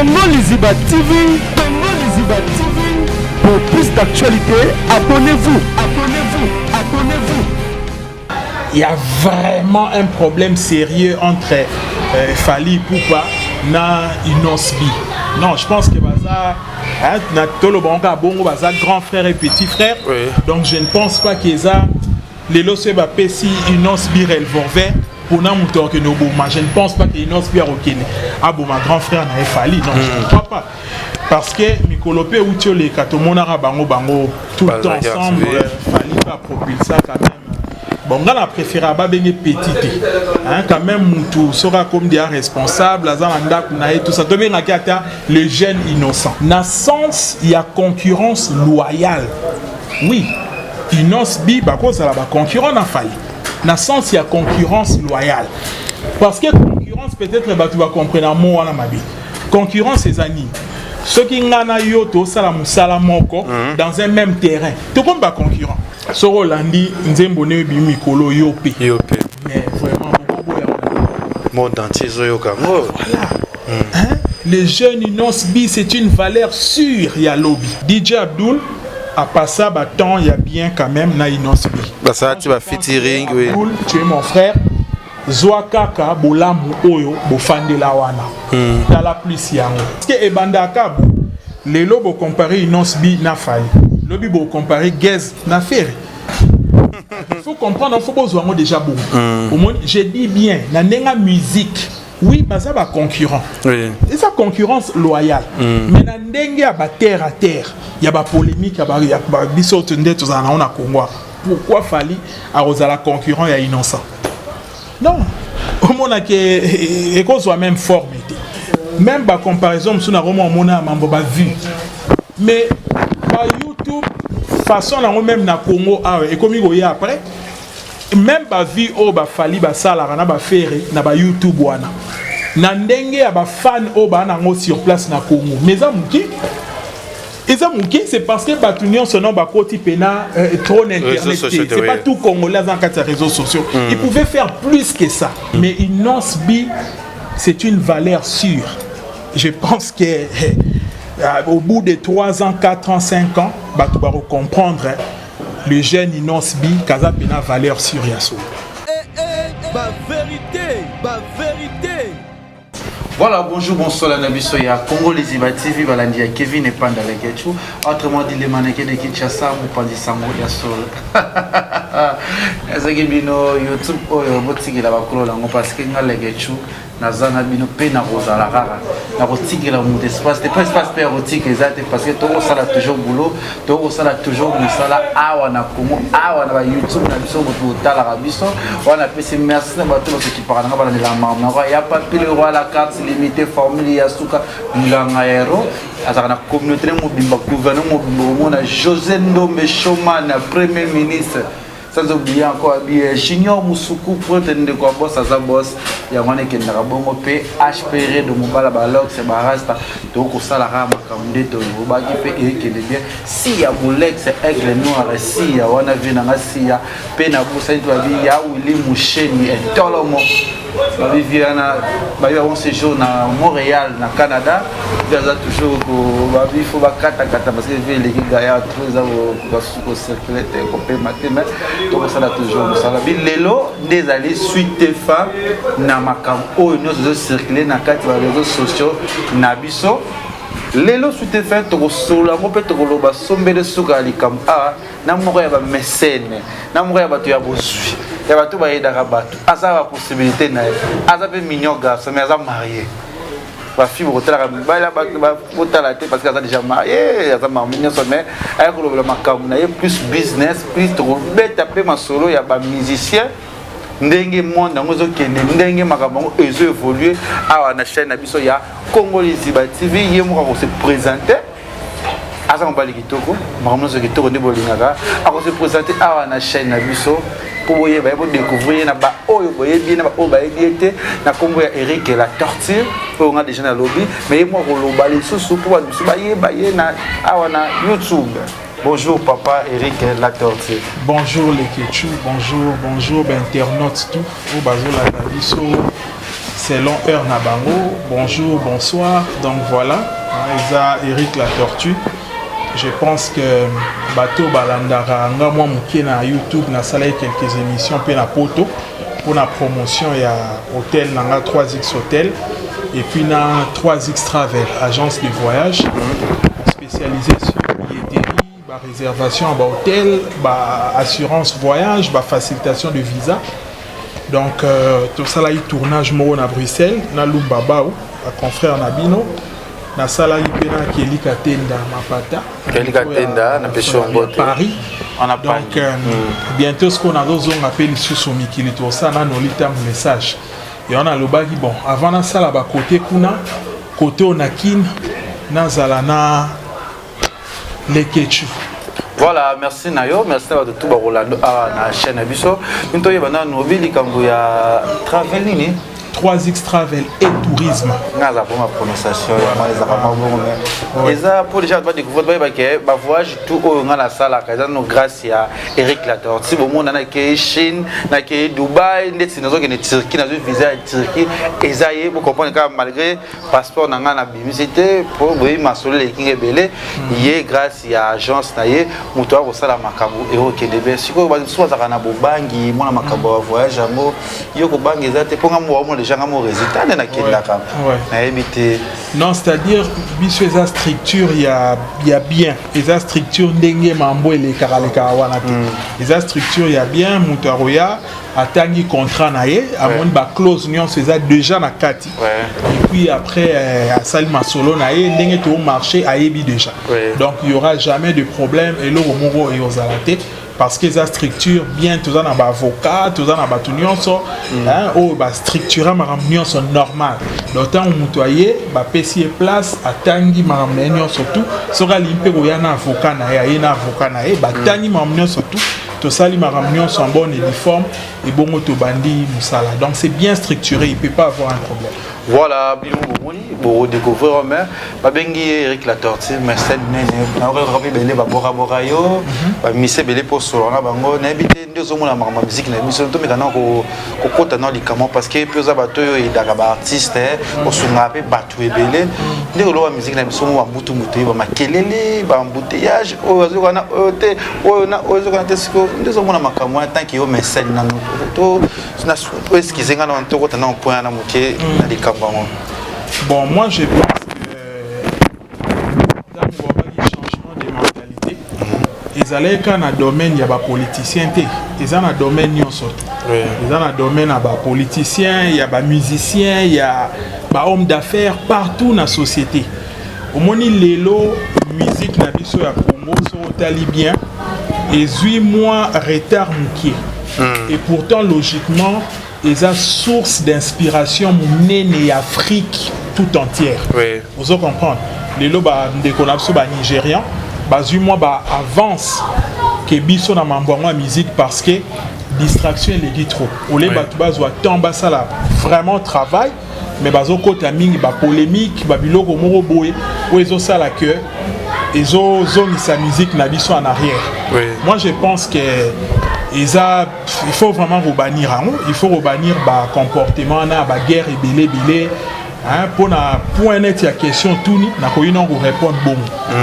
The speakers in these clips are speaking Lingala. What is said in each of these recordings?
Congo Liziba TV, Congo Liziba TV. Pour plus d'actualité, abonnez-vous, abonnez-vous, abonnez-vous. Il y a vraiment un problème sérieux entre Fally Ipupa et Inosbi. Non, je pense que Baza, grand frère et petit frère. Oui. Donc je ne pense pas qu'ils aient les lois si Inosbi revolver pour nous montrer que nous boumons. Je ne pense pas qu'Inosbi a reconnu. Ah bon, ma grand frère n'a Fally. Non, je ne crois pas. Parce que Mikolope ou Tiolé, quand on a bango tout le temps ensemble, Fally pas propulser quand même. Bon, on a préféré à Babengé petit. Quand même, Moutou sera comme des responsables, tout ça. Le jeune innocent. Dans le sens, il y a concurrence loyale. Oui, Inosbi, ça la concurrence a Fally. Dans le sens, il y a concurrence loyale. Parce que concurrence, peut-être, tu vas comprendre mot à la mabi. Concurrence, c'est Zani. Ceux qui ont yoto, salamoko, dans un même terrain. Tout comme concurrent. Soro Landi, Nzembone Bimikolo Yope. Mais vraiment, monde entier, voilà. Les jeunes Inosbi, c'est une valeur sûre, il y a lobby. DJ Abdul, à passer à temps, il y a bien quand même na Inosbi. Bah ça, tu vas featuring, oui. Abdul, tu es mon frère. Zoakaka, Bolamu Oyo, Bofande Lawana. Dans la plus yango. Parce que Ebandaka, les lobos comparé Inosbi na Fally. Lobby bo comparer Gaz na Ferry. Il faut comprendre, il faut besoin déjà bon. Au moins, je dis bien, na nenga musique. Oui, mais ça va concurrent. Oui. Et ça concurrence loyale. Mais na ndenga ba terre à terre, il y a ba polémique, il y a ba biso tunde tous en a Congo. Pourquoi Fally a la concurrent et innocent? Non. Au moins que et qu'on soit même formé. Même ba comparaison sur na roman mona mambo ba vu. Mais par YouTube, façon là même na Congo et comme il après, même ba vie au ba Fally ba sala na ba faire na ba YouTube wana. Na ndenge ya ba fan au ba na ngo sur place na Congo. Mais ça mouki. Et ça mouki c'est parce que Batunion son nom ba koti pena trop internet. C'est pas tout Congolais dans quatre réseaux sociaux. Ils pouvaient faire plus que ça. Mais Inosbi c'est une valeur sûre. Je pense que au bout de 3 ans, 4 ans, 5 ans, tu vas comprendre le jeune Inosbi, Kaza Pena valeur sur Yasso. Vérité, vérité. Voilà, bonjour, bonsoir la Nabiso, il y a Congo Liziba TV, Balandi, il y a Kevin et Panda Legechu. Autrement dit, les mannequins de Kinshasa, vous pensez Sango Yassol. Est-ce que bino YouTube, oh, botiki la bakolo lango parce que nga Legechu, nazana bino pe na rosa la rara. Na botiki la mon espace, c'est pas espace per botiki exact parce que tout ça là toujours boulot, tout ça là toujours musala awa na Congo, awa na YouTube na biso boto tala biso. On a fait merci na bato qui parlent na balandi la maman. Il y a pas pile roi la carte limité formule ya suka milanga ero azana communauté mobimba gouvernement mobimba na José Ndombe Chomane premier ministre sans oublier encore bien Junior Musuku protende quoi boss à sa boss ya wana ke ndaka bongo pe HPR de mobala balok c'est barasta donc ça la rama kamde to ba ki pe e ke bien si ya bolex aigle noir si ya wana vina nga si ya pe na bossa to bi ya Willy Musheni et tolomo ba viviana ba yo on séjour na Montréal na Canada il y a toujours ba il faut ba kata parce que les gars ya trop za ko circuler ko pe matin donc ça là toujours ça là lelo des allées suite fa na makam o nous circuler na quatre réseaux sociaux na biso lelo suite fa to solo mo pe to loba sombe de suka likam na mo ya ba mécène na mo ya ba to ya bosui ya ba to ba yeda ka bato asa ba possibilité na asa pe mignon garçon mais asa marié ba fille botala ba la ba botala te parce que asa déjà marié asa mignon mais ay ko loba makam na plus business plus to beta pe ma solo ya ba musicien ndenge monde ngozo kende ndenge makambo ezo évoluer awa na chaîne na biso ya Congo Liziba TV yemo ko se présenter asa mbali kitoko makambo zo kitoko ndi bolingaka ako se présenter awa na chaîne na biso pour voyer ba pour découvrir na ba oyo boye bien na ba o ba ediete na kombo ya Eric la torture on a déjà na lobby mais yemo ko loba les sous pour ba ye na awa na YouTube. Bonjour papa Eric la torture. Bonjour les Ketchou, bonjour internautes tout. Au bazo la biso selon heure Nabango. Bonjour, bonsoir. Donc voilà, Isa Eric la Tortue. Je pense que Bateau Balandara, moi na YouTube, na salé quelques émissions puis na poto pour la promotion il y a hôtel na 3X hôtel et puis na 3X Travel, agence de voyage spécialisée sur billetterie, réservation à hôtel, assurance voyage, facilitation de visa. Donc tout ça là il tournage mo na Bruxelles, na Lumbabao, à confrère Nabino. Na sala ipena Kelly Katenda Mapata. Kelly Katenda na Paris. Donc bientôt ce qu'on a deux on appelle sous Mikili tout ça na nolita message. Et on a le bagi bon avant na sala ba côté kuna côté onakin na zalana lekechu. Voilà, merci Nayo, merci à tout Rolando à la chaîne Abisso. Nous toyé bana nobili kambo ya traveling 3X Travel et Tourisme. Naza pour ma prononciation, et ça pour déjà découvrir que voyage tout au la salle grâce à Eric Lator. Si vous monde na ke Chine, na ke Dubaï, ndeti nazo ke Turquie, nazo visa Turquie, et ça y est, vous comprenez que malgré passeport na na bimicité pour vous masole les king belé, yé grâce à agence na yé, muto ko sala makambo et OK debe. Siko ba so za kana bobangi, mona makambo voyage amo, yo ko bangi za te ponga mo les gens ont résultat non, c'est-à-dire la structure il y a bien les structures dengue mambo et les karalekawana les structures il y a bien mutaroya atangi contrat naé à mon ba clause union c'est déjà na kati et puis après à Salma Solo naé dengue tout marché a yebi déjà donc il y aura jamais de problème et le moro et aux alatés parce que la structure bien tout ça na ba avocat tout ça na ba union so hein oh ba structure ma union sont normal d'autant mutoyer ba pesier place atangi ma union surtout sera limpe ko ya na avocat na ya na avocat na ba tangi ma union surtout tout ça les ma union sont bonnes et uniformes et bon to bandi musala donc c'est bien structuré il peut pas avoir un problème. Voilà, pour découvrir mais babengi Eric la Tortue Marcel Nene na rebi belé ba bora bora yo ba mise belé pour solo na bango na habité ndezo mona ma musique na mission to mekana ko kota na likamo parce que pioza bato yo et daga ba artiste o sunga pe bato ebele ndeko lo musique na biso mo mbutu mutu ba makelele ba embouteillage o zo kana o te o na o zo kana te siko ndezo mona makamo tant que yo Marcel na to na excusez nga na to kota na point na muke na likamo. Bon, moi je pense que dans le changement de mentalité, ils allaient quand dans le domaine il y a des politiciens, ils sont dans le domaine ils sont dans le domaine il y a des politiciens, il y a des musiciens, il y a des hommes d'affaires partout dans la société. Au moins l'élo musique na biso ya Congo so talibien et 8 mois retard moukier. Et pourtant logiquement ils ont source d'inspiration nene Afrique tout entière. Vous allez comprendre. Les loba de collapso ba nigérian, ba 8 mois ba avance que biso na mamboa musique parce que distraction les dit trop. Olé ba tu bazwa tamba ça là vraiment travail mais bazo kota mingi ba polémique ba biloko moko boye ou ezo sala que ezo zone sa musique na biso en arrière. Moi je pense que il faut vraiment rebannir, il faut rebannir le comportement, la guerre et belé. Pour net, il y a question tout ni na ko ino répondre bon.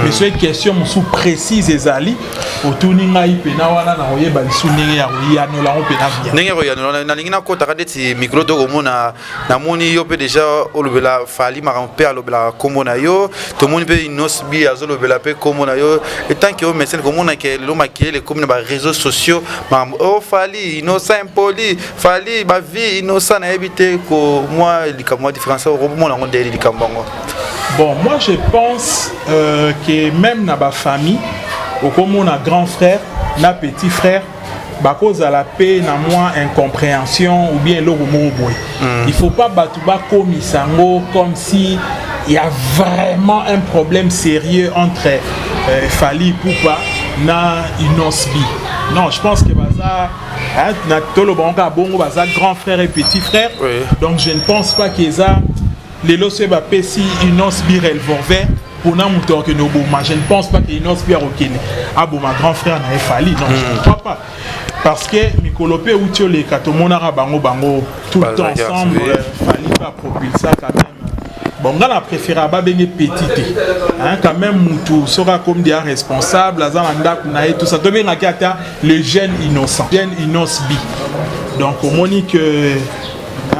Mais c'est question sous précise ezali au tout ni ngai pena wana na oyeba lisuni ya oyano la on pena bien. Ndenge oyano na lingina ko takadeti micro to komona na moni yo pe déjà olobela fali ma père olobela komona yo to moni pe inosbi azolobela pe komona yo et tant que o messel komona ke lo makier les comme ba réseaux sociaux ma o fali innocent impoli fali ba vie innocent na habité ko moi likamo différence. Bon, moi je pense que même dans ma famille, comme on a grand frère, na petit frère, à cause de la paix, na moins incompréhension ou bien le il ne faut pas battre comme Isango comme si il y a vraiment un problème sérieux entre Fali Poupa na Inosbi. Non, je pense que grand frère et petit frère. Donc je ne pense pas qu'ils a les lois ba pesi Inosbi revolver pour na muto que no boma. Je ne pense pas que Inosbi a reconnu. Ah bon, ma grand frère n'a Fali. Non, je ne crois pas. Parce que Mikolope ou Tiole Katomona bango tout le temps ensemble Fali à propulser quand même. Bon, on a préféré à bengi petit, hein, quand même tout sera comme des responsables, tout ça. Le jeune innocent, donc au moment que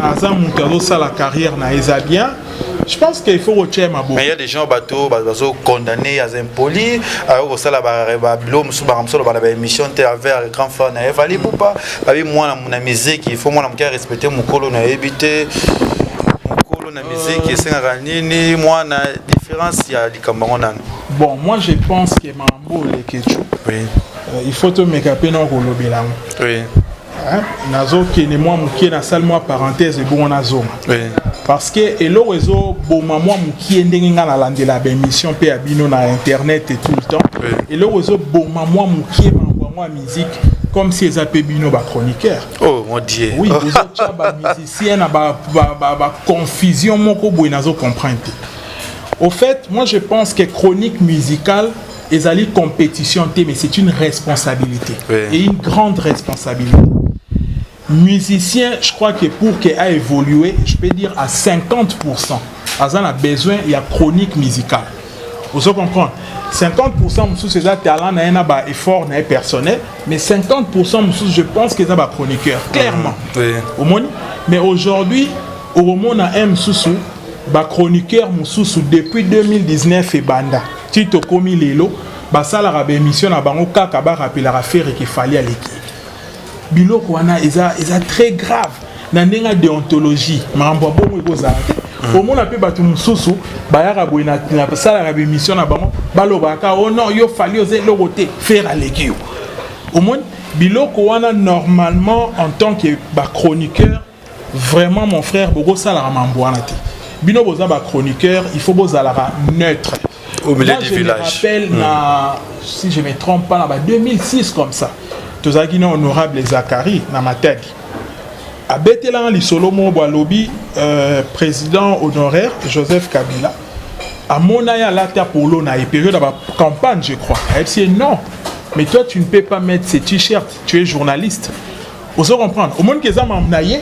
Azam Moutado ça la carrière na bien. Je pense qu'il faut retirer ma boue. Mais il y a des gens bateau condamnés à impoli, alors ça la émission avec grand frère na fallait pas avec moi la musique, il faut moi la respecter mon colo na éviter la musique et c'est un moi na différence il y a des camarades. Bon, moi je pense que Mambo le Ketchu. Oui. Il faut te make up non kolobela. Oui. Hein? Nazo qui ne moi qui na salle moi parenthèse et bon nazo. Oui. Parce que elo réseau bon moi qui ndenga na landela ba émission pe abino na internet et tout le temps. Oui. Et le réseau bon moi qui m'envoie musique comme si ils appelaient bino ba chroniqueur. Oh mon Dieu. Oui, vous êtes ba musicien na ba confusion moko boy nazo comprendre. Au fait, moi je pense que chronique musicale est allée compétition, mais c'est une responsabilité. Oui. Et une grande responsabilité. Musicien, je crois que pour qu'il ait évolué, je peux dire à 50%, Azan a besoin, il y a chronique musicale. Vous comprenez? 50% de ces talents n'a un effort personnel, mais 50% je pense que c'est un chroniqueur, clairement. Oui. Au monde, mais aujourd'hui, au moment où un sous ba chroniqueur mususu depuis 2019 et banda tito komi lelo ba sala ba émission na bango kaka ba rappeler affaire qu'il fallait à l'équipe biloko wana eza très grave na ndenga déontologie mambo bongo ekozala au monde pe batu mususu ba ya rabou na sala ba émission na bango baloba ka oh non yo fallait oser le côté faire à l'équipe au monde biloko wana normalement en tant que ba chroniqueur vraiment mon frère bogo sala mambo wana te bino boza ba chroniqueur, il faut bozalara neutre. Au milieu du village. Je me rappelle, si je ne me trompe pas, en 2006 comme ça, tous les honorables Zachary, dans ma tête. À Betelan, les Solomo Boalobi, président honoraire, Joseph Kabila, à Monaya Lata Polo, na période de la campagne, je crois. Elle dit non, mais toi, tu ne peux pas mettre ces t-shirts, tu es journaliste. Vous comprenez? Au monde que ça m'a amené,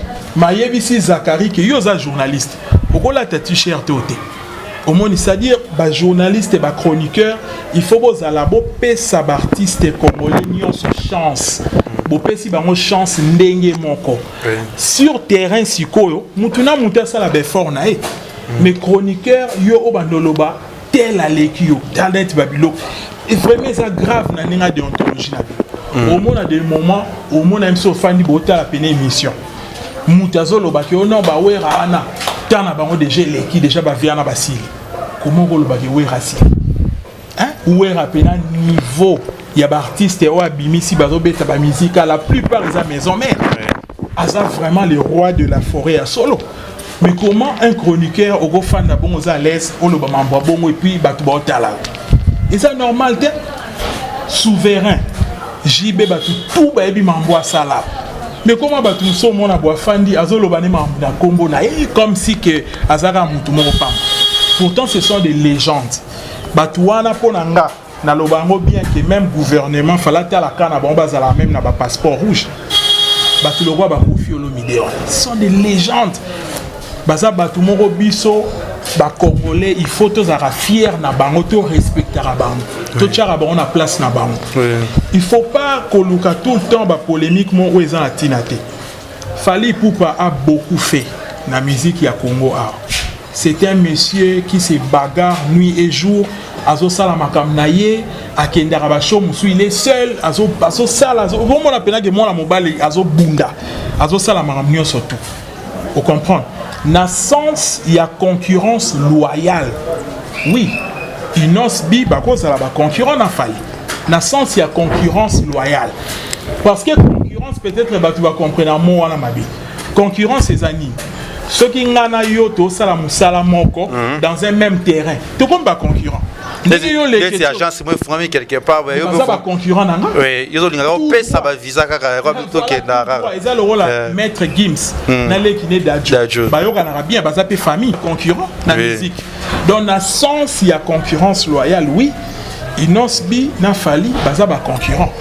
ici Zachary, qui est un journaliste. Pourquoi là, tu as t-shirt au monde, c'est-à-dire, bah, journaliste et bah, chroniqueur, il faut que les artistes congolais aient chance. Si vous chance, sur terrain, si vous avez ça la fort, mais chroniqueur, yo obandoloba, tel à l'équipe, talent babilo. Et vraiment, c'est grave dans la déontologie. Au monde, à des moments, au monde, même si on fait la peine émission. Moutazolo, bah, on a ana. Tant na bango déjà l'équipe déjà ba via na basili comment ko loba ke we rasi hein ou est rappena niveau il y a ba artiste ou abimi si bazo beta ba musique la plupart des maison mère asa vraiment le roi de la forêt à solo mais comment un chroniqueur au fan na bon aux à l'aise on loba mamba bongo et puis batu ba otala et ça normal te souverain JB batu tout ba ebi mambo sala. Mais comment tu sommes mon aboua fandi azolobane ma combo na comme si que azara mutu moko pam. Pourtant ce sont des légendes. Batuana ponanga na lobango bien que même gouvernement fallait à la kana bomba za la même na ba passeport rouge. Batu lo ba kofi olomide. Ce sont des légendes. Baza batu moko biso ba congolais il faut tous être fier na bango to respecter la bango. To tchara bango na place na bango. Il faut pas koluka tout le temps ba polémique mon ou ezan atinate. Fally Ipupa a beaucoup fait na musique ya Congo a. C'est un monsieur qui se bagarre nuit et jour. Azo sala makam naye akendara ba show musu il est seul azo sala azo bon mon appela que moi la mobile azo bunda. Azo sala makam nyonso tout. Vous comprenez? Dans le sens, il y a concurrence loyale. Oui, il n'y a pas de concurrence dans le sens, il y a concurrence loyale. Parce que concurrence, peut-être, tu vas comprendre moi, concurrence, c'est amis. Ceux qui ont dans un même terrain, tu ne peux pas concurrent. Les agences sont formées quelque part. Ils sont concurrents. Oui, ils ont un ça va visa. Ils ont le rôle de maître Gims. Qui est d'adjoint. Ils ont bien une famille concurrent dans la musique. Dans le sens, il y a concurrence loyale, oui. Inosbi n'a fallu bazaba concurrent.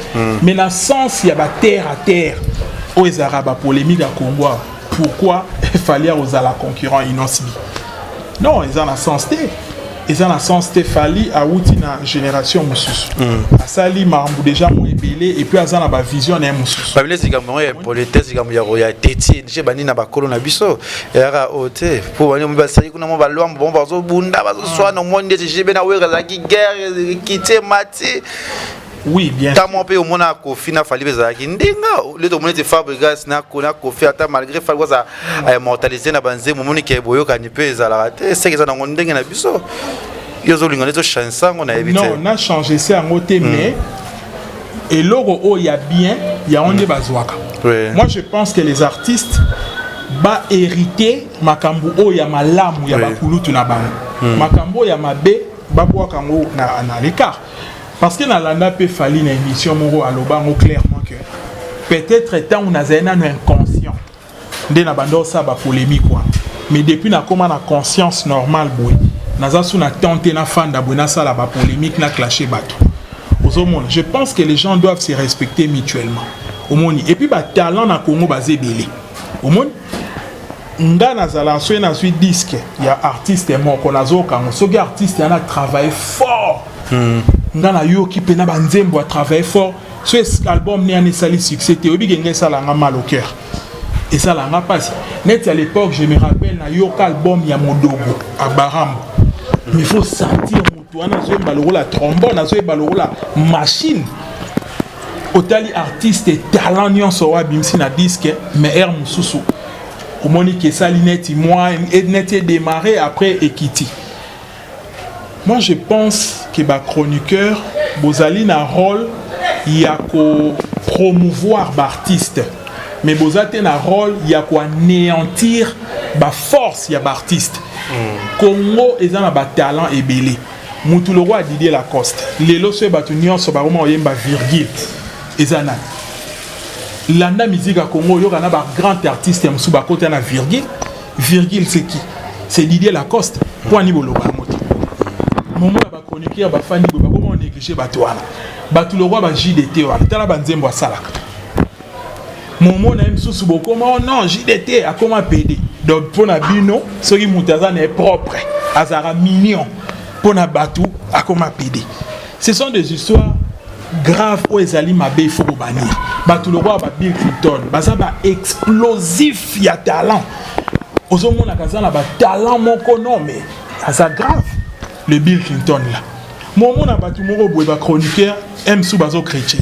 Mais dans le sens, il y a terre à terre. Aux Arabes polémique à Congo. pourquoi il fallait aux la concurrent Inosbi. Non, ils en ont sens. Ils en ont sens. Il fallait à une génération mususu. À ça, ils m'ont déjà ébélé et puis ils ont une vision d'un mususu. Famille, c'est comme moi, politesse, c'est comme il y a téti, j'ai banni na bakolo na biso. Et là, oté, pour venir me passer, qu'on a mon ballon, bon, bazo bunda, bazo soit no monde, j'ai bien awé la guerre, quitter mati. Oui, bien sûr. Tant au moins à Kofi n'a fallu les acquis. Ndinga, le domaine de Fabregas n'a qu'à Kofi à malgré fallu à mortaliser na banze, mon moni qui est boyo canipé, ça la raté, c'est que ça n'a pas ndinga na biso. Ils ont l'ingénieur chanson, on a évité. Non, on a changé ça en côté, mais et l'oro il y a bien, il y a on est bazouaka. Moi, je pense que les artistes ba hériter makambo o ya malamu ya bakulutu na bango. Makambo ya mabe ba boa kango na l'écart. Parce que dans l'anda peut falloir une émission moro à l'obango clairement que peut-être étant on a un inconscient de la bande ça ba polémique quoi. Mais depuis na comment na conscience normale boy. Naza sous na tenté na fan d'abona ça la ba polémique na clasher bateau. Aux monde, je pense que les gens doivent se respecter mutuellement. Au monde et puis ba talent na Congo basé belé. Au monde nga nazala so na suite disque, il y a artiste mort qu'on a zo quand so artiste a travaillé fort. Nga na yo ki pena banzembo a travaillé fort. Ce album ni un sali succès te obi genge ça la mal au cœur. Et ça la nga passe. Net à l'époque, je me rappelle na yo album ya Modogo à Barambo. Mais il faut sentir mutuana zo baloro la trombone, zo baloro la machine. Otali artiste et talent nyonso wa bimsi na disque mais air mususu. Au monique ça l'ineti moi et net démarré après Ekiti. Moi, je pense que les chroniqueurs, Bozali na rôle, il y a qu'à promouvoir l'artiste. Mais Bozali na rôle, il y a qu'à anéantir la force, il y a l'artiste. Congo, ils ont un talent et belé. Moutoulo roi Didier Lacoste. Les lots se battent sur baroma oyemba virgule. Ils ont l'anda musique à Congo, il y a un grand artiste qui est côté na virgule. Virgule, c'est qui? C'est Didier Lacoste. Point niveau le moment ba chroniqueur ba fani ba comment négliger bato wana bato le roi ba JDT wana tala banzembo asala moment na msusu boko non JDT a comment PD donc pour na bino soki mutaza est propre azara mignon pour na bato a comment PD ce sont des histoires graves où ezali mabe il faut bannir bato le roi ba Bill Clinton baza ba explosif ya talent ozomona kazana ba talent moko non mais ça grave. Le Bill Clinton là. Mon a battu mon chroniqueur M. Soubazo chrétien.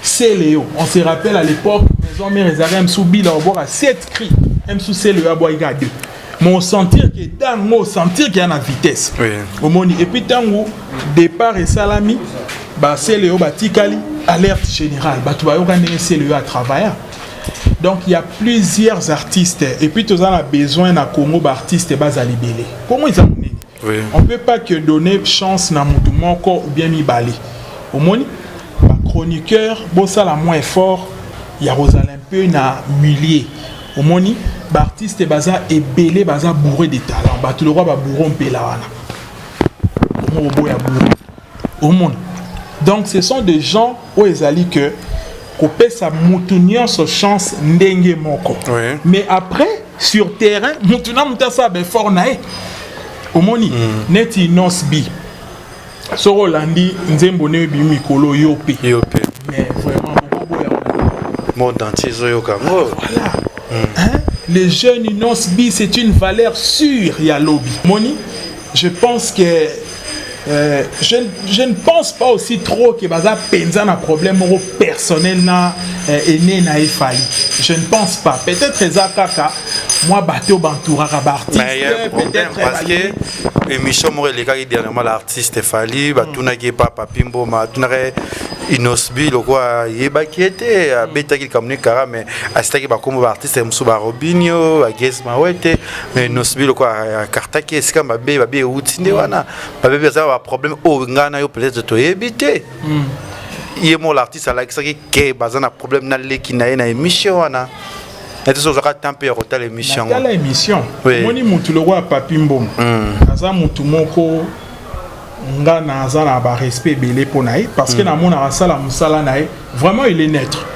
C'est Léo. On se rappelle à l'époque, maison mère réservée M. Bill à avoir à 7 cris. M. C'est le Aboiga 2. Mon sentir que dans mon sentir qu'il y a une vitesse. Au monde et puis tant où départ et salami, bah c'est Léo Batikali alerte générale. Bah tu vas organiser c'est Léo à travailler. Donc il y a plusieurs artistes et puis tous on a besoin d'un Congo d'artistes bas à libérer. Comment ils ont mené? Oui. On ne peut pas que donner chance à mon corps ou bien m'y baler. Au moins, le chroniqueur, bon ça la moins fort, il y a Rosalyn peu na millier. Au moins, l'artiste est baza et belé baza bourré de talent. Bah tout le roi va bourron pelawana. Au monde. Donc ce sont des gens où ils allaient que couper sa moutounion sa chance ndenge moko. Oui. Mais après sur terrain, moutuna mutasa be fort nae. Omoni neti nosbi so Rolandi nzembo ne bi mikolo yope mais vraiment monde entier zoyoka voilà les jeunes nosbi c'est une valeur sûre ya lobby moni je pense que je ne pense pas aussi trop que baza penza un problème personnel na ene na efali. Je ne pense pas. Peut-être ezakaka moi bateau bantoura artiste peut-être parce que émission moi les gars dernièrement l'artiste efali batuna ki papa pimbo ma tunare inosbi lo quoi yeba qui était beta qui comme kara mais astaki ba comme artiste msuba robinho agesma wete mais inosbi lo quoi karta qui est comme babe outinde wana babe ça problème au ngana yo peut-être to éviter il mon l'artiste là qui bazana problème na le qui na émission wana et tout ça tempé hotel émission la émission moni mutu le roi papimbo aza mutu moko ngana azana ba respect belé ponaï parce que na mona sala musala naï vraiment il est neutre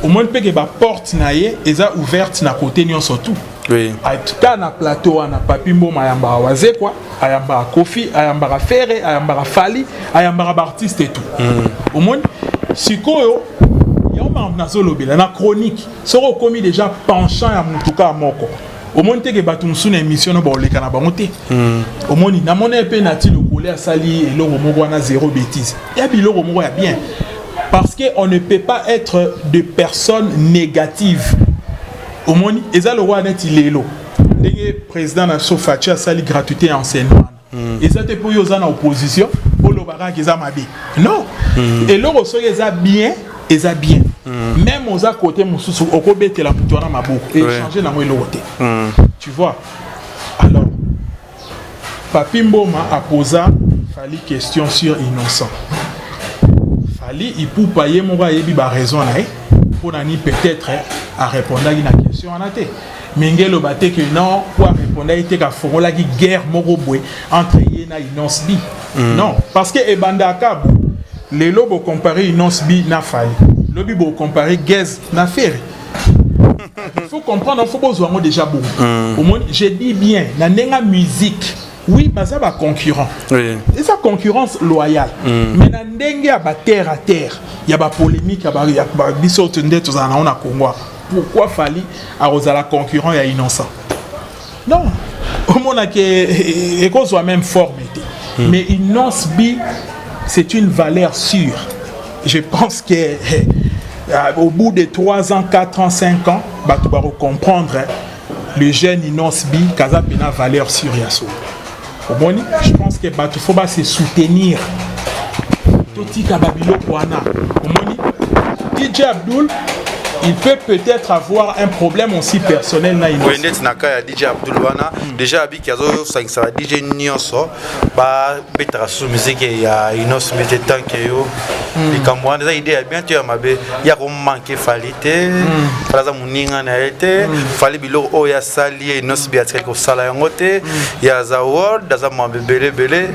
au moins pe que ba porte na ye eza ouverte na côté nyonso tout. Oui. En tout cas na plateau na Papi Mboma ayamba waze quoi, ayamba Kofi, ayamba Ferre, ayamba Fali, ayamba artiste et tout. Au moins sikoyo ya na zolobela na chronique soko komi déjà penchant ya mutuka moko. Au moins te que batu musuna émission no ba oleka na bango te. Au moins na mona pe na ti le collé à sali et loro moko na zéro bêtise. Ya biloko moko ya bien. Parce qu'on ne peut pas être de personnes négatives. Au moins, eza le roi net il est là. Le président na Sofachi a sali gratuité enseignement. Et ça te pour yoza na opposition, pour le barak eza mabe. Non. Et le ressort eza bien, eza bien. Même aux à côté mususu okobete la mutona maboko et changer na moi l'autre. Tu vois. Alors Papi Mboma a posé Fali question sur innocent. Fali il peut pas y mon yebi ba raison na pour nani peut-être à répondre à une question en athée. Mingelo baté que non pour répondre à était ka forola qui guerre morobwe entre yena inosbi. Non, parce que ebanda kabu les lobos comparer inosbi na Fali. Lobi bo comparer Gez na Ferre. Il faut comprendre, il faut besoin déjà bon. Au moins je dis bien na nenga musique. Oui, mais ça va concurrent. Oui. Et ça concurrence loyale. Mais na ndenge ya ba terre à terre, il y a ba polémique, il y a ba biso tende tous en on a Congo. Pourquoi Fali a la concurrent ya innocent? Non. Au moins que qu'on soit même formé. Mais innocent bi c'est une valeur sûre. Je pense que au bout de 3 ans, 4 ans, 5 ans, bah tu vas comprendre le jeune innocent bi kaza pena valeur sûre yaso. Je pense que il faut se soutenir. Toti Kababilo Kwana. DJ Abdul, il peut peut-être avoir un problème aussi personnel. Oui, DJ Abdul Wana. Déjà, avec DJ Nyonso, il sous musique, il y a une autre méthode que yo. Et comme moi, déjà idée bien tu as mabé, il y a comme manqué falité, par exemple muninga na été, fallait bilo o ya sali une autre biatre ko sala yangote, il y a za world, da za mabé belé,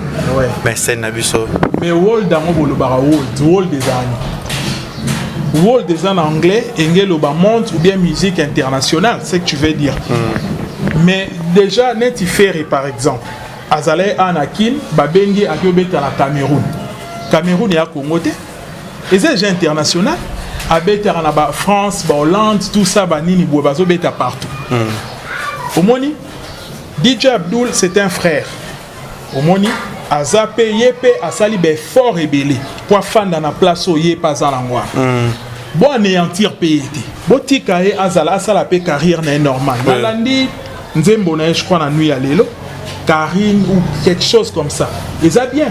mais c'est nabiso. Mais world dans mo bara world des années. World des en anglais, engelo ba monde ou bien musique internationale, c'est ce que tu veux dire. Mais déjà net faire par exemple, Azalé Anakin, babengi akobeta la Cameroun. Cameroun et à Congo. Et c'est déjà international. Abeta en France, Hollande, tout ça, Banini, Boabazo, beta partout. Au Moni, DJ Abdul, c'est un frère. Au Moni, Azape, Yepe, Asalibe, fort et belé. Pour fan dans la place où Yepe, Azalangwa. Bon, anéantir pays. Bon, Tikae, Azala, Asalape, carrière n'est normal. Nalandi, Nzembona, je crois, la nuit à l'élo. Karine ou quelque chose comme ça. Et ça bien.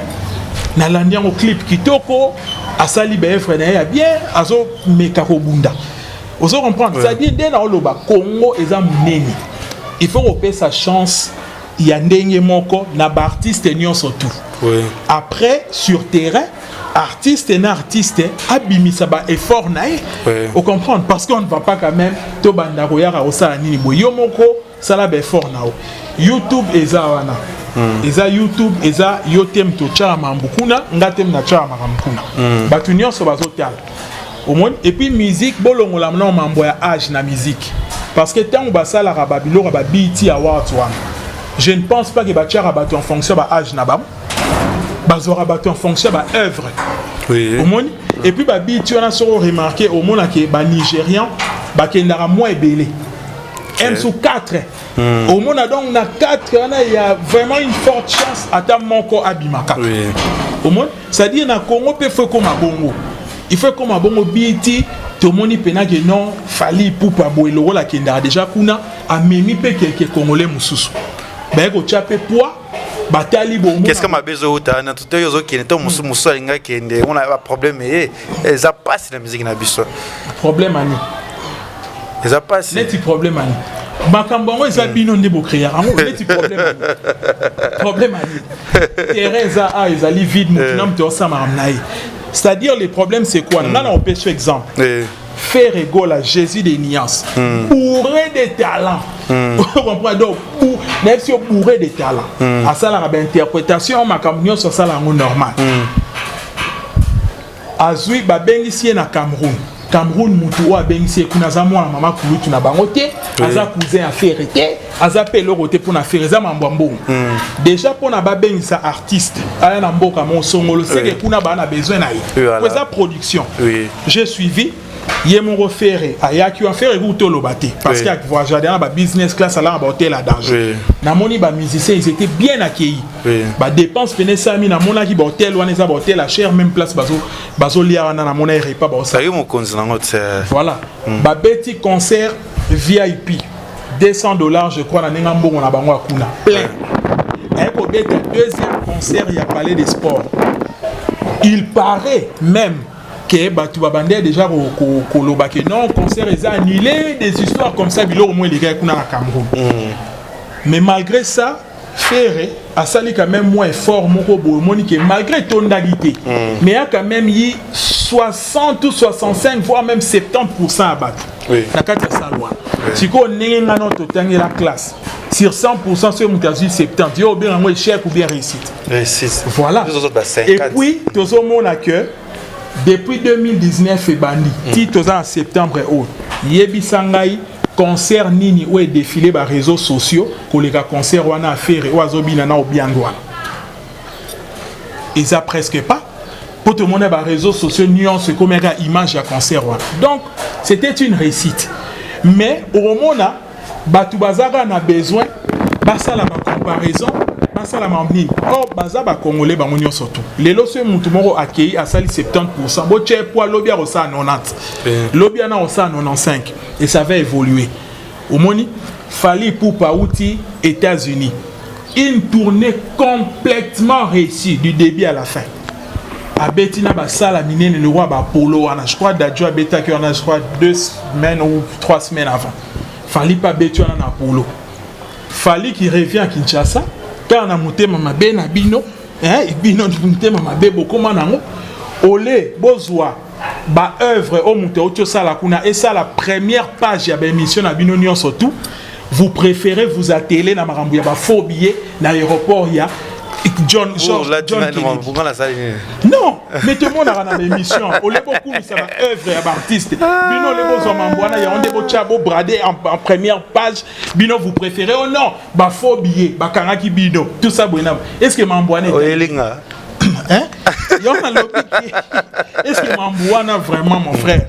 Nalandian au clip kitoko asali befre na bien azo mekako bunda. Oso comprendre ça dit dès na loba Congo eza muneni. Il faut repérer sa chance il y a ndenge moko na ba artiste nyonso tout. Oui. Après sur terrain artiste et artiste abimisa ba effort na e. On comprendre parce qu'on ne va pas quand même to banda royara osala nini boyo moko sala ba effort na o. YouTube eza wana. Eza YouTube eza yotem to chama mbukuna ngatem na chama mbukuna batu nyonso bazotal au moins et puis musique bolongo la mna mambo ya âge na musique parce que tant basala rababilo rababiti awards wana je ne pense pas que bachara batu en fonction ba âge na bam bazora batu en fonction ba œuvre au moins et puis babiti on a soro remarqué au moins que ba nigérian ba kendara moins belé M sous 4. Au monde donc na 4 il y a vraiment une forte chance à ta monko abimaka. Au monde, c'est-à-dire na Congo peut faire comme à Bongo. Il faut comme à Bongo biti tout le monde pena que non fali poupa boelo la kenda déjà kuna a memi pe quelques congolais mususu. Ben ko chape poids batali bon. Qu'est-ce que ma besoin uta na tout yozo qui est musu musu inga kende on a un problème et ça passe la musique na biso. Problème ani. Ça passe. Neti problème ani. Makambongo eza bino ndebo créer ango neti problème ani. Problème ani. Teresa a ezali vide mutunam to sama amnaï. C'est-à-dire les problèmes c'est quoi? Là on peut faire exemple. Faire égale à Jésus des nuances. Bourré de talents. On comprend donc pour nefsi bourré de talents. À ça la interprétation makambongo sur ça la normal. Azui babengi si na Cameroun. Cameroun mutu a bengisi kuna za mwana mama kulutu na bangote aza cousin affaire te aza pe lorote pour na faire za mambambo déjà pour na ba bengisa artiste aya na mboka mon songolo c'est que kuna ba na besoin na ye pour sa production j'ai suivi yé mon referé ayaki en faire goûter le bâti parce qu'il y a voyagé dans ba business class à la hôtel à danger na moni ba musiciens ils étaient bien accueillis ba dépense venait ça mi na mona ki ba hôtel wana za ba hôtel à cher même place bazo lia na mona repas ba ça mon continent voilà ba petit concert VIP $200 je crois na ngambo na bango akuna plein et pour bête deuxième concert il y a parlé des sports il paraît même que batu babande déjà koloba que non concert est annulé des histoires comme ça bilo au moins les gars kuna na Cameroun mais malgré ça Ferré a sali quand même moins fort moko monique malgré ton d'alité mais il y a quand même 60 ou 65 voire même 70% à battre na kati ya salwa siko ndenge ngana totangi la classe sur 100% sur mutazi 70 yo bien moi échec ou bien réussite voilà et puis tozo mona que depuis 2019 et bandi titre en septembre et août yebi sangai concert nini ou défilé par réseaux sociaux pour les concert wana affaire ou azobina na obiandwa et ça presque pas pour tout le monde par réseaux sociaux nuance comme une image à concert wana donc c'était une réussite mais au moment batu bazara na besoin basa la comparaison basa la mamni oh baza ba congolais ba monyo surtout lelo ce mutu moko accueilli à sali 70% bo tche poa lobia rosa 90 lobia na rosa 95 et ça va évoluer au moni Fally Ipupa outi États-Unis une tournée complètement réussie du début à la fin à Bettina basala minene le roi ba polo wana je crois d'adjo beta qui on a je crois 2 semaines ou 3 semaines avant Fally pas Bettina na polo Fally qui revient à Kinshasa quand on a monté mama be na bino bino monté mama be bokoma nango olé bozwa ba œuvre au monté au sala kuna et ça la première page ya ba émission na bino nyon surtout vous préférez vous atteler na marambu ya ba faux billet na aéroport ya John Kennedy. Non, mais tout le monde a une émission. On a beaucoup de œuvres et d'artistes. Bino les beaux hommes en bois, il y a un débat chabo bradé en première page. Bino vous préférez ou non? Bah faux billet, bah karaki bino, tout ça bonhomme. Est-ce que Mamboana hein? Est-ce que Mamboana vraiment mon frère?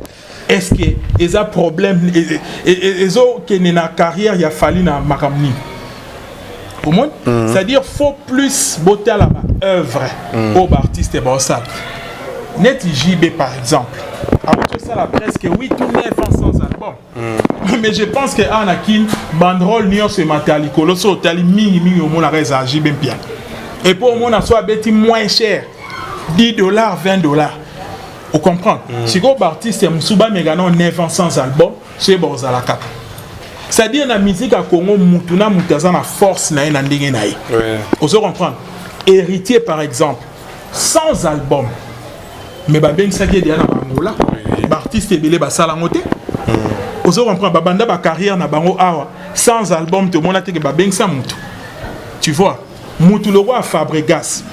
Est-ce que ils ont problème ils ont que na carrière il a fallu na makamni? Au monde, c'est-à-dire faut plus beauté à la œuvre aux artistes et bon ça. Net JB par exemple, avec ça la presque 8 ou 9 ans sans album. Mais je pense que Anakin bandrol nion ce matériel colosso tali mingi au monde a raison JB bien. Et pour moi on soit bêti moins cher, $10, $20. Vous comprenez? Si go artiste Msuba Megano 9 ans sans album, c'est bon à la carte. C'est-à-dire la musique à Congo mutuna mutaza na force na ina ndenge na ye. Vous comprenez? Héritier par exemple, sans album. Mais ba ben saki dia na bangola. Ba artiste ebele ba sala ngote. Vous comprenez? Ba banda ba carrière na bango awa sans album tout monde a te ba ben sa mutu. Tu vois? Mutu le roi Fabregas.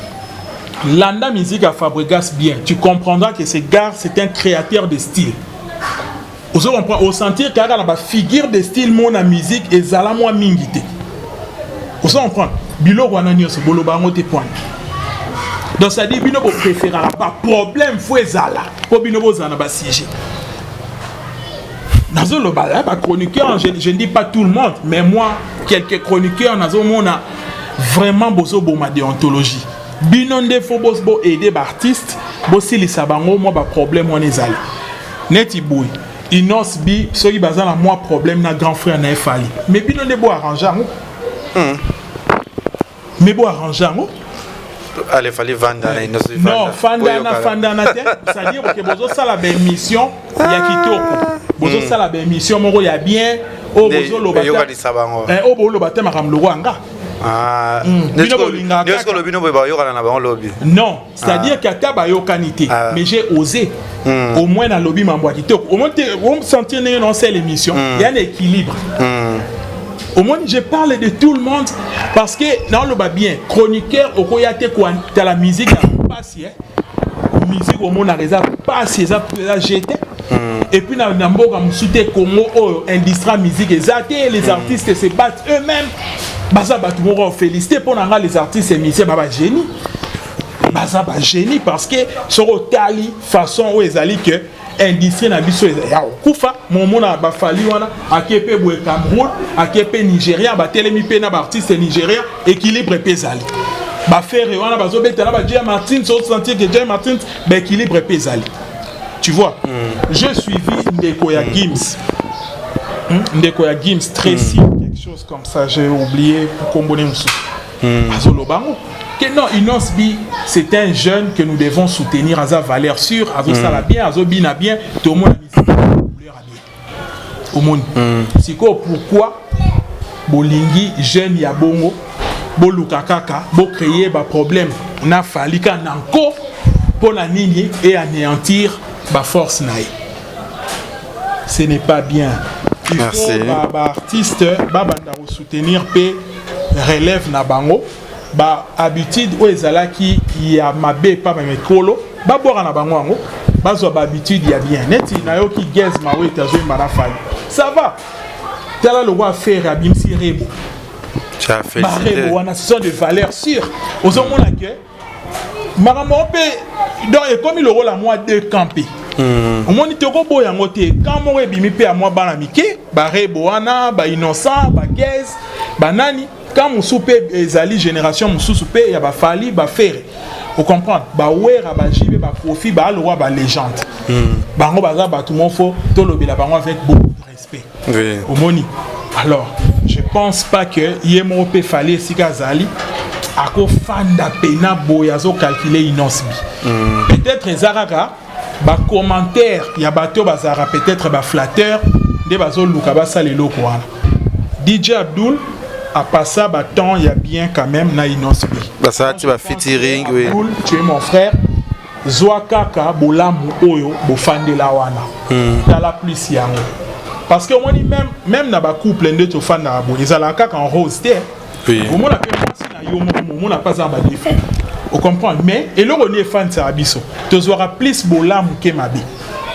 Landa musique à Fabregas bien. Tu comprendras que ce gars c'est un créateur de style. On peut sentir qu'il y a une figure de style mon musique et zala moi mingité. On comprend. Bilo wananyo se bolo bango te point. Donc ça dit bino bo préférer pas problème faut zala. Pour bino bo zana ba siege. Nazo lo ba chroniqueur je ne dis pas tout le monde mais moi quelques chroniqueurs nazo mona vraiment bozo bo ma déontologie. Bino nde faut bo aider ba artiste bo silisa bango moi ba problème on ezali. Neti boy. Inos bi ceux qui basent la moi problème na grand frère na Fally mais bino ne bo arranger mais bo arranger allez Fally vanda na Inos non fanda na te ça dire que bozo sala ba émission ya kitoko bozo sala ba émission moko ya bien o bozo lo bata o bo lo bata makam lo wanga non, c'est-à-dire qu'il y a qualité, mais j'ai osé. Au moins dans le lobby mambo kitoko. Au moins on sentir dans cette émission, il y a un équilibre. Au moins je parle de tout le monde parce que dans le bas bien chroniqueur au koyate quoi dans la musique pas si musique au monde a raison pas si ça jeter Et puis na mboka musute Congo industrie musique exacté les artistes se battent eux-mêmes. Baza batu moko féliciter pour nanga les artistes et musiciens baba génie. Baza ba génie parce que soro tali façon où ezali que industrie na biso ya kufa momona ba fali wana akepe boe Cameroun akepe Nigeria ba telemi pe na ba artiste nigérien équilibre pesali ba faire wana bazo betana ba Jay Martin so sentir que Jay Martin ba équilibre pesali. Tu vois, j'ai suivi Ndeko ya Gims. Ndeko ya Gims, Tracy, quelque chose comme ça, j'ai oublié pour composer Azolo Bango. Que non, Inosbi, c'est un jeune que nous devons soutenir à sa valeur sûre, à sa bien, à sa bien, tout le monde a mis au monde. C'est quoi, pourquoi Bolingi, jeune Yabongo, Bolukakaka, bo créer des problèmes, n'a fallu qu'un encore pour la nini et anéantir ma force naïe. Ce n'est pas bien. Il faut artiste soutenir pe relève na bango ba habitude o ezala ki ya mabe pa me kolo ba bora na bango ngo ba zo ba habitude ya bien neti na yo ki gez ma we tazo mbana fali ça va tala le roi faire abimsi rebo ça fait wana ce sont des valeurs sûres aux hommes on a que maman pe donc comme il rôle à moi de camper au moins il te robo yango te quand mo ebimi pe à moi bana mike ba rebo wana ba innocent ba gez ba nani quand mon souper ezali génération mon souper ya ba fali ba faire vous comprenez ba wera ba jibe ba profit ba le roi ba légende bango baza ba tout mon faux to lobela bango avec beaucoup de respect oui au moni alors je pense pas que yemo pe fali sikazali ako fanda pena boyazo calculer inosbi peut-être ezaraka ba commentaire ya bato bazara peut-être ba flatteur de bazo luka ba salelo quoi DJ Abdul a passé ba temps il y a bien quand même na inosbi bah ça tu vas featuring oui Abdul, tu es mon frère Zoa kaka bolamu oyo bofandela wana tala plus yango parce que on dit même na ba couple ndeto fanda bo ezala kaka en rose te oui au moins la on n'a pas un défaut. On comprend. Mais, et là, on est fan de Abisso. Tu auras plus bolam que Mabi.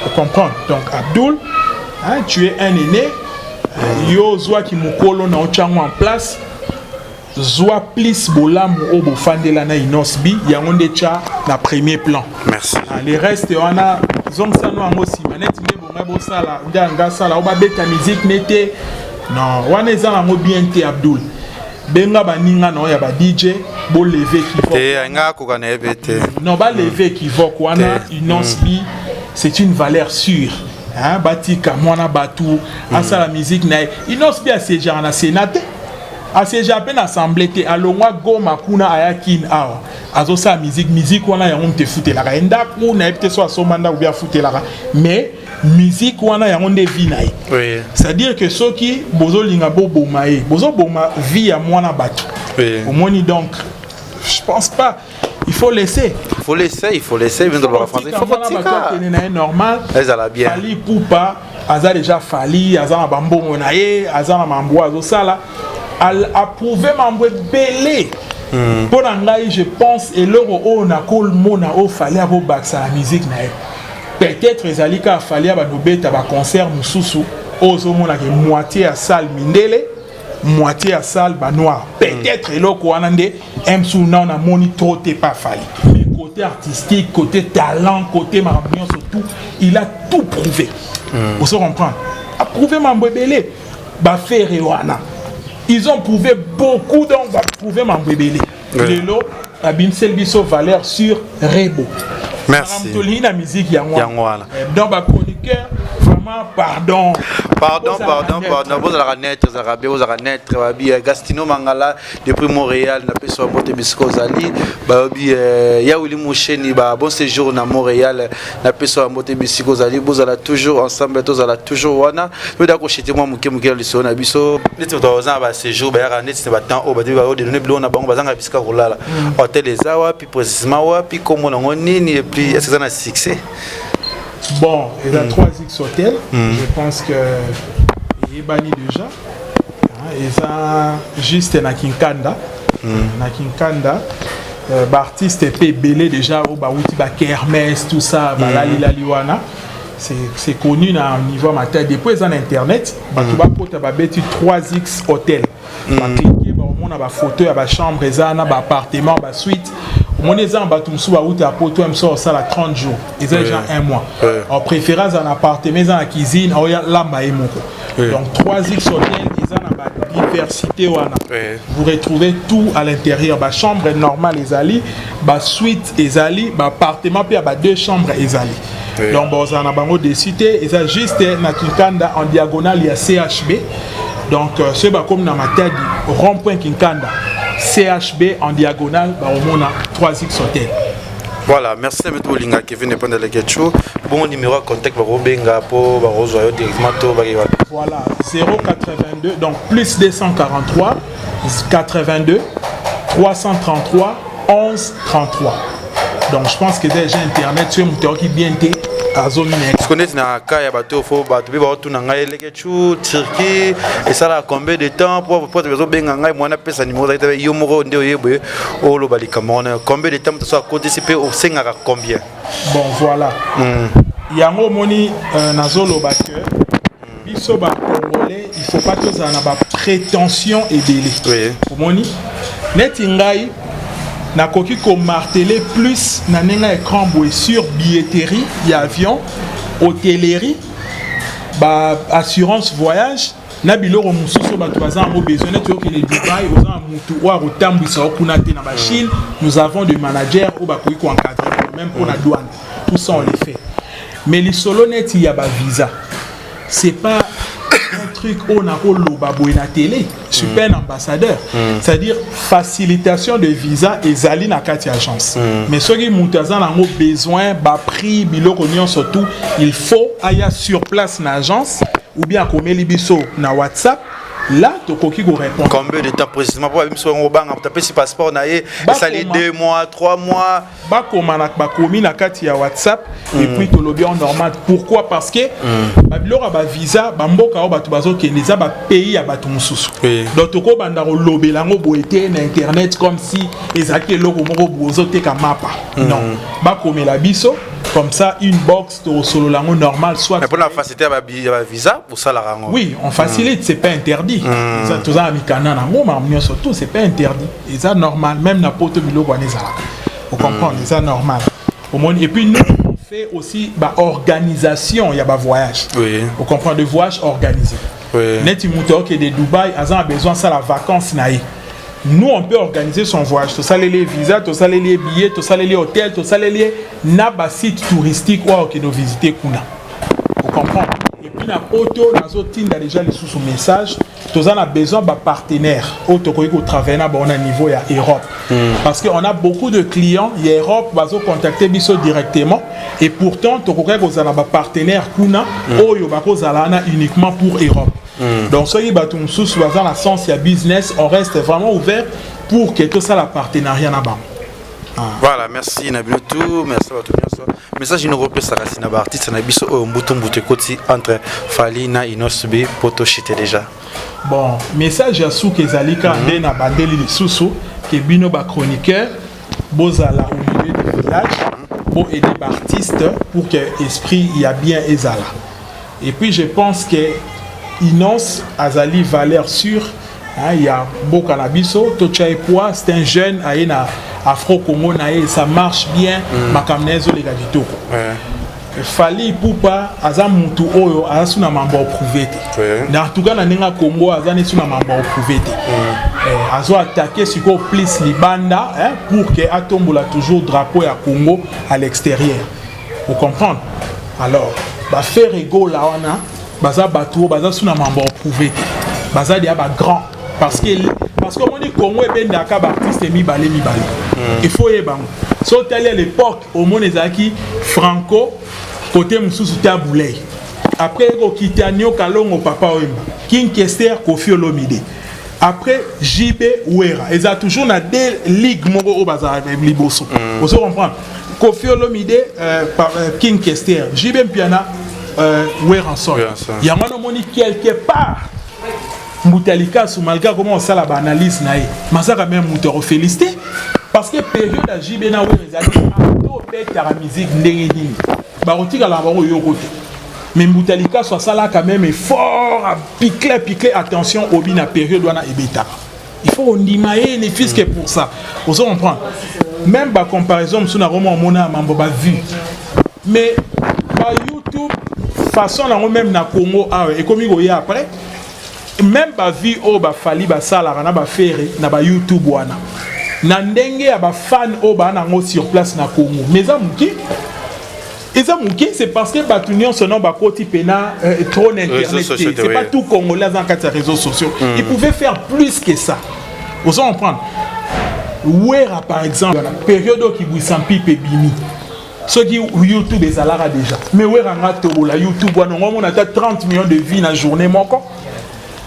On comprend. Donc, Abdul, hein, tu es un aîné. Yo, Zoa qui m'a collé en place. Zoa plus bolam au bofan de l'ana inosbi. Il y a un déjà na premier plan. Merci. Les restes, on a. Zom Sano en aussi. Manette, mais bon, ça là. Ganga, ça là. On va mettre la musique, n'était. Non, on est en bien, Abdul. Benga baninga no ya ba DJ bo lever qui voque nga ko kana ebete non ba lever qui voque wana inosbi c'est une valeur sûre hein batika mwana batu asa la musique na inosbi a séjour na sénate a séjour pe na assemblée te alongwa goma kuna ayakin awa azo sa musique wana ya on te foutela ka enda ku na epte so asomanda ou bien foutela mais musique wana ya onde vie na oui c'est-à-dire que ceux qui bozo linga bo bomae bozo boma vie à moi na bato oui au moins donc je pense pas il faut laisser vient de la français il faut c'est normal elle a bien fali poupa aza déjà fali aza na bambongo na ye aza na mambo azo sala approuver mambo belé pour ngai je pense et l'euro on a col mona o fali abo baksa la musique na ye peut-être ezalika fali aba nobeta ba concert mususu ozo mona ke moitié à salle mindele moitié à salle ba noir peut-être eloko wana nde emsu na na moni trop te pas fali mais côté artistique côté talent côté marabillon surtout il a tout prouvé on se comprend a prouvé mambebele ba faire wana ils ont prouvé beaucoup donc ba prouver mambebele lelo abim selbiso valeur sur Rebo. Merci. La musique Yangwana. Donc, ma chroniqueur, vraiment, pardon. Vous allez naître, vous allez naître, Gastino Mangala, depuis Montréal, n'a pas sur Monte Biscozali, Yaouli Moucheni, bon séjour à Montréal, n'a pas sur Monte Biscozali, vous allez toujours ensemble, vous allez toujours wana. Nous d'accord, chez moi, mon kémouké, le son abisso. Les autres ans, séjour, net, c'est pas tant, au bas de donner bleu, on a bon, bazanga Biscarola, hôtel les Awa, puis précisément, puis comme on a nini, et puis est-ce que ça a succès? Bon, il y a 3X Hotel, je pense que il est banni déjà. Ils ont juste na Kinkanda. Na Kinkanda, artiste est belé déjà au Baouti, Hermès, tout ça, Balali Laliwana. c'est connu na niveau amateur. Depuis ils en internet, tu vas porter ba beti 3X hôtel. Ba cliquer ba on a ba photo ya ba chambre ezana ba appartement ba suite. Mon exemple ba tumsu ba uta poto em so ça la 30 jours. Ils ont déjà un mois. En préférence un appartement dans la cuisine, on ya lamba et moko. Donc 3X hôtel ils en ba diversité wana. Vous retrouvez tout à l'intérieur. Ba chambre normale ezali, ba suite ezali, ba appartement puis ba deux chambres ezali. Donc bon ça na bango de cité, ils a juste na Kinkanda en diagonale il y a CHB. Donc c'est comme dans ma tête rond-point Kinkanda. CHB en diagonale, on a 3X hôtel. Voilà, merci à M. Linga Kevin Epanda Lekecho. Bon numéro à contact pour Benga pour Barozoyo directement. Voilà, 082, donc plus 243 82 333 11 33. Donc je pense que déjà Internet sur mon qui bien été à zone next. Je connais na cas ya bateau faut bateau ba tout na ngai Lekecho Turquie et ça a combien de temps pour besoin benga ngai moi na pesa numéro za yo moko ndio yebwe o lo bali Cameroun combien de temps tu sois participer au sengaka combien. Bon voilà. Yango moni nazolo ba que biso ba congolais il faut pas que ça na ba prétention et délai. Oui. Moni net ngai na koki ko marteler plus na nenga écran boé sur billetterie y avion hôtellerie ba assurance voyage na biloko mususu ba toza mo besoin to que les Dubaï aux mutu wa rotambisa okuna te na ba Chine nous avons des managers au ba koki ko encadrer même pour la douane tout ça on les fait mais les solo net y a ba visa c'est pas un truc on a na télé super ambassadeur c'est-à-dire facilitation de visa et zali na kati agence mais ceux qui moutazan ont besoin ba prix biloko nyon surtout il faut aller sur place na agence ou bien comme libiso na WhatsApp là tu peux répondre combien de temps précisément pour même sur on banga taper si passeport na ye ça les 2 mois 3 mois ba komi na kati ya WhatsApp et puis to lobby en normal pourquoi parce que ba biloko ba visa ba mboka o batu bazo keneza ba pays ya batu mususu donc to ko banda ko lobby lango boete na internet comme si ezaki loko moko bozo te ka mapa non ba komi la biso comme ça une box to solo lango normal soit mais pour la facilité ba visa pour ça la rango oui on facilite c'est pas interdit ça tout ça amikana na ngoma mnyo surtout c'est pas interdit et ça normal même na poto biloko anezala vous comprenez c'est normal au monde et puis nous on fait aussi ba organisation il y a ba voyage vous comprenez de voyage organisé net muto que de Dubaï a besoin ça la vacances naïe nous on peut organiser son voyage tout ça les visas tout ça les billets tout ça les hôtels tout ça les na ba site touristique ou que nous visiter kuna vous comprenez et puis na auto nazo tinda déjà les sous message tous on a besoin de partenaires auto ko travailler na bon niveau ya Europe parce que on a beaucoup de clients ya Europe bazo contacter biso directement et pourtant to ko za na ba partenaire kuna oyo ba ko zala na uniquement pour Europe donc soyez batum sous bazan la sens ya business on reste vraiment ouvert pour que tout ça la partenariat na ba. Voilà, merci Nabilotou, merci à tous. Message une reprise ça racine à artiste na biso mbutu koti entre Fally na Inosbi poto chité déjà. Bon, message à sou kezalika na bandeli lisusu ke bino ba chroniqueur bozala au milieu du village pour aider l'artiste pour que esprit y a bien ezala. Et puis je pense que Inos azali valeur sûre. Il y a beau cannabiso, Tochaï Poa, c'est un jeune aïna afro-congo naïe, ça marche bien, ma kamnezo les gadito. Fally Poupa, azam mutu oyo, azasuna mambo prouvé. En tout cas, na nenga Congo, azane suna mambo prouvé. Azo attaqué sur quoi plus libanda pour que atombola toujours drapeau ya Congo à l'extérieur. Vous comprenez? Alors, bah faire égaux là on a, baza bateau, baza suna mambo prouvé. Baza dia ba grand. Parce que on dit Congo est bien d'accord artiste mi balé. Il faut y bango. So telle à l'époque au monde ezaki Franco côté mususu taboulay. Après ko kitanio kalongo papa Wemba. King Kester Koffi Olomide. Après JB Ouera. Ils a toujours na des ligues moko au bazar liboso. Vous comprenez? Koffi Olomide King Kester, JB Piana Ouera ensemble. Il y a un moni quelque part Moutalika sous malgré comment on sait la analyse naïe masaka même mouteur félicité parce que période à JB na Ouera ils allaient à la musique ndenge nini barotika la bango yo côté mais Mboutalika soit ça là quand même effort à piquer attention au bin à période wana ebeta. Il faut on dimailler les fils que pour ça. Vous comprenez? Même par comparaison sur la roman mona mambo ba vu. Mais par YouTube façon là même na Congo et comme il y a après même ba vie au ba fali ba sala na ba faire na ba YouTube wana. Na ndenge ya ba fan au ba na ngo sur place na Congo. Mais ça mouki c'est parce que Batunion son nom Bakoti Pena trop internet. C'est pas tout Congolais dans quatre réseaux sociaux. Ils pouvaient faire plus que ça. Vous en prendre. Ouera par exemple, la période qui vous sent pipe bini. Ceux qui YouTube est là déjà. Mais Ouera ngato la YouTube on a 30 millions de vues dans journée moko.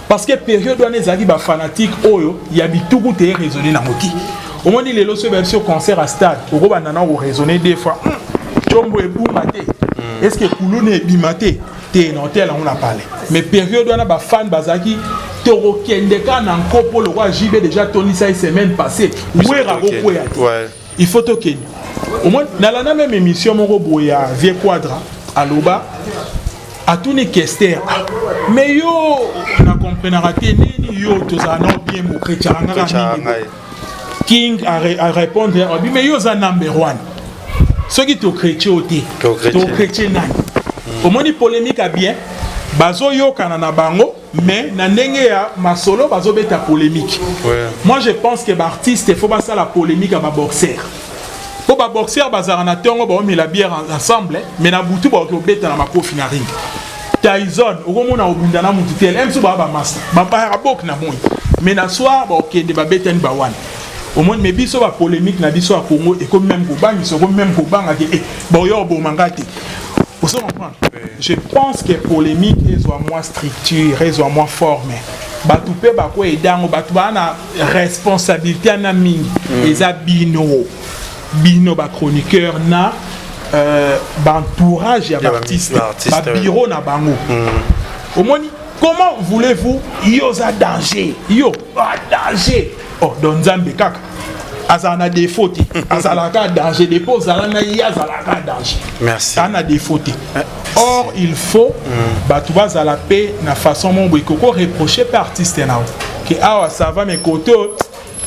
Parce que période où les amis fanatiques oyo, il y a tout goût et raisonner dans moki. Au moment où les lots se concert à stade, au Robanana ou raisonner des fois. Chombo et Boumate. Est-ce que Kouloune et Bimate? T'es non, tel on a parlé. Mais période où on a fan Bazaki, Toro Kendeka nan kopo le roi JB déjà Tony ça semaine passée. Il faut toquer. Au moins dans la même émission mon robot ya Vie Quadra à Loba à tous les questions. Mais yo na comprendre raté ni yo to ça non bien mo chrétien King à répondre mais yo za number 1. Ceux qui sont chrétiens, sont chrétiens. Au moins, les polémiques à bien. Bazo yo kanana bango, mais n'andenge ya masolo bazo beta polémique. Moi, je pense que l'artiste, il faut pas ça la polémique à ma boxer. Pour ma boxer, bazarana tongo ba mis la bière ensemble, mais na butu ba ko beta na mako finaring. Tyson, au moment na obundana mutitel, même si ba master, ba pa bok na moi. Mais na soir ba ok de ba beta ni ba wan. Au moins, mais biso va polémique na biso à Congo et comme même Koban, ils sont comme même Koban à dire bon yo bon mangate. Vous comprenez? Je pense que polémique est moins structure, est moins forme. Batupe ba ko edango batu ba na responsabilité na mingi. Les bino ba chroniqueur na entourage ya artiste, ba bureau na bango. Au moins comment voulez-vous yo za danger? Yo danger. Oh, dans Zambie, kaka. Azana des fautes. Azalaka danger. Dépose Azana yazalaka danger. Merci. Azana des fautes. Or, il faut, tu vas à la paix, na façon mon boikoko reprocher par artiste na. Que ah ça va mes côtés.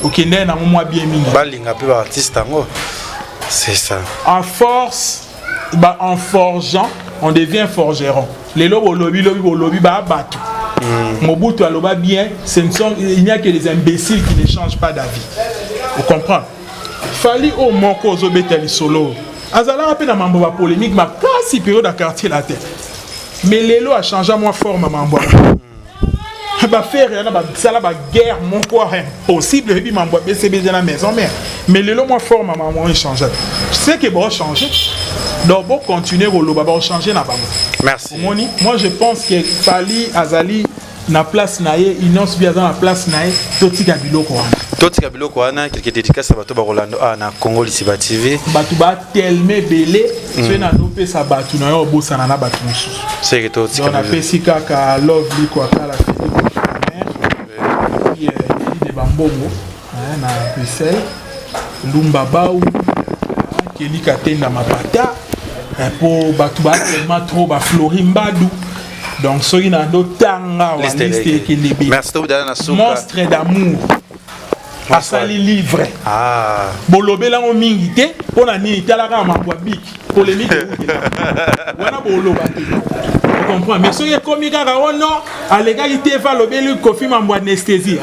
Ok, n'est na moi bien mini. Balinga peu artiste ngo. C'est ça. En force, en forgeant, on devient forgeron. Les lobby battu. Mobutu aloba bien, il n'y a que les imbéciles qui ne changent pas d'avis. Vous comprenez? Fali au moko zobeteli solo. Azala rappelle na mambo ba polémique ma kasi période à quartier la tête. Mais Lelo a changé moi forme mambo. Ba faire na ba sala ba guerre mon quoi impossible et puis mambo BCB dans la maison mais Lelo moi forme mambo a changé. Je sais que bon changer. Donc bon continuer au loba ba changer na bango. Merci. Moi je pense que Fali Azali na place nae inonce bien dans la place nae totika biloko wana. Totika biloko wana quelques dédicaces bato ba Rolando na Congo Lisiba TV. Bato ba tellement belé so na no pesa bato na yo bosana na bato musu. C'est que totika. On a fait si kaka love liko akala Philippe puis de Bambongo na Bruxelles Lumba Baou Keli Katenda Mapata pour bato ba tellement trop ba Florimbadou. Donc, ce qui est dans tanga ou liste qui est merci beaucoup d'aller dans monstre d'amour. À sali livre. Ah. Bolobé là on mingité. On a ni talaka mambwa bik. Polémique. Wana boloba. Vous comprenez? Mais ce qui est comique à non, à l'égalité va lobé lui kofi mambwa anesthésie.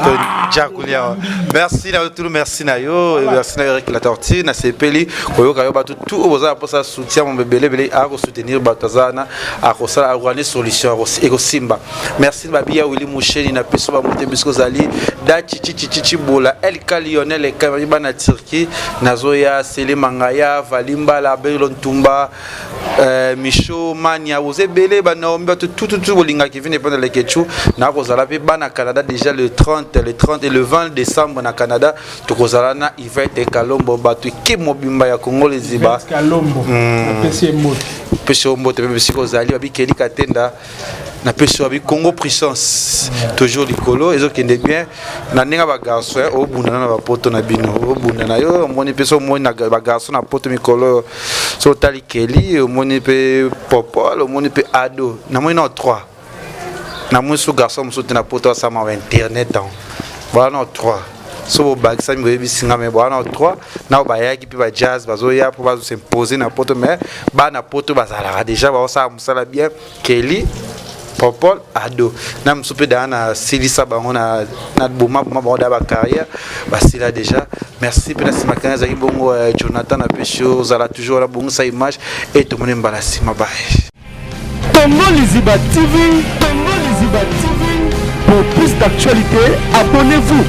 Merci à tout merci nayo merci Eric la tortue na sepeli koyoka yo batu tout oza pour ça soutien mon bébé belé à soutenir batazana à kosala a solution eko simba. Merci babia Willy Moucheni na peso ba monte bisko zali da chichi bola El Lionel Kariba na Turquie nazoya Sele Mangaya Valimba la Belon Tumba Micho Mania oze belé ba naombi tout bolinga qui vient pendant les ketchou na kozala pe bana Canada déjà le 30 et le 20 décembre na Canada tokozala na Yvette Kalombo batu ki mobimba ya Congo les Ziba Kalombo pesi mbote pesi mbote pe siko zali babi Keli Katenda na peso abi Congo puissance toujours likolo ezokende bien na ninga ba garçon o bundana na ba poto na bino o bundana yo moni peso moni na ba garçon na poto mikolo so tali Kelly o moni pe Popol o moni pe Ado na moni na 3 na moni so garçon so na poto sa ma internet donc voilà na 3 so bag ça me bisinga mais voilà na 3 na ba yaki pe ba jazz bazo ya pour bazo s'imposer na poto mais ba na poto bazala déjà ba ça musala bien Kelly Popol Ado na msupe dana silisa bango na boma ba da ba carrière ba sila déjà merci pour la simakana za bongo Jonathan na pesho zala toujours la bongo sa image et tout le monde balasi mabai Congo Liziba TV pour plus d'actualité abonnez-vous